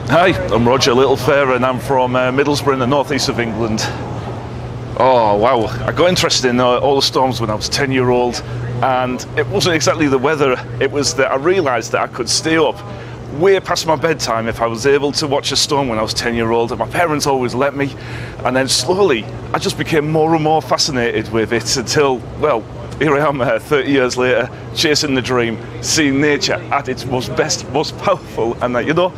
Hi, I'm Roger Littlefair and I'm from Middlesbrough in the northeast of England. Oh wow, I got interested in all the storms when I was 10-year-old, and it wasn't exactly the weather, it was that I realised that I could stay up way past my bedtime if I was able to watch a storm when I was 10-year-old, and my parents always let me, and then slowly I just became more and more fascinated with it until, well, here I am 30 years later, chasing the dream, seeing nature at its most best, most powerful, and you know,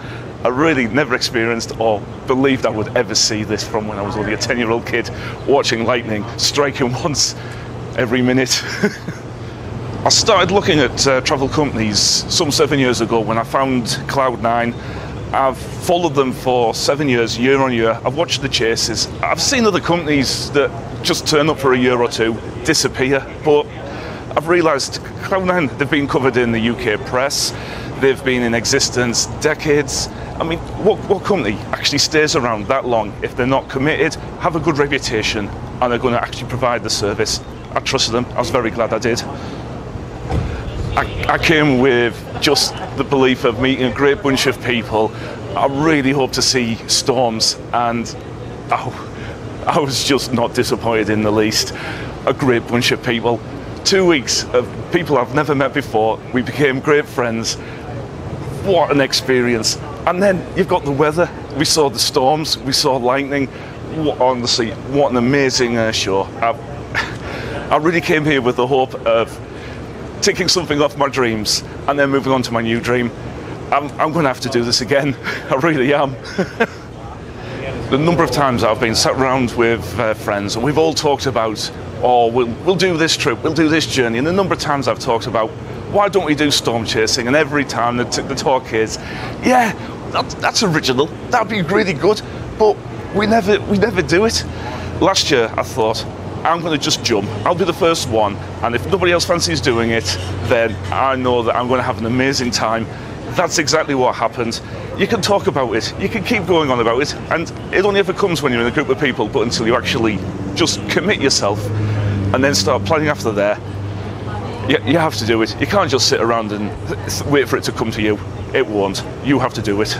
I really never experienced or believed I would ever see this from when I was only a 10-year-old kid, watching lightning striking once every minute. I started looking at travel companies some 7 years ago when I found Cloud9. I've followed them for 7 years, year on year. I've watched the chases. I've seen other companies that just turn up for a year or two, disappear, but I've realised Cloud9, they've been covered in the UK press, they've been in existence decades. I mean, what company actually stays around that long if they're not committed, have a good reputation, and are going to actually provide the service? I trusted them. I was very glad I did. I came with just the belief of meeting a great bunch of people. I really hope to see storms, and I was just not disappointed in the least. A great bunch of people. 2 weeks of people I've never met before. We became great friends. What an experience. And then you've got the weather. We saw the storms, we saw lightning. Honestly, what an amazing show. I really came here with the hope of ticking something off my dreams and then moving on to my new dream. I'm going to have to do this again. I really am. The number of times I've been sat around with friends and we've all talked about, oh, we'll do this trip, we'll do this journey, and the number of times I've talked about, why don't we do storm chasing? And every time the talk is, yeah, that's original, that'd be really good, but we never do it. Last year I thought, I'm going to just jump, I'll be the first one, and if nobody else fancies doing it, then I know that I'm going to have an amazing time. That's exactly what happened. You can talk about it, you can keep going on about it, and it only ever comes when you're in a group of people, but until you actually just commit yourself and then start planning after there, you have to do it. You can't just sit around and wait for it to come to you. It won't. You have to do it.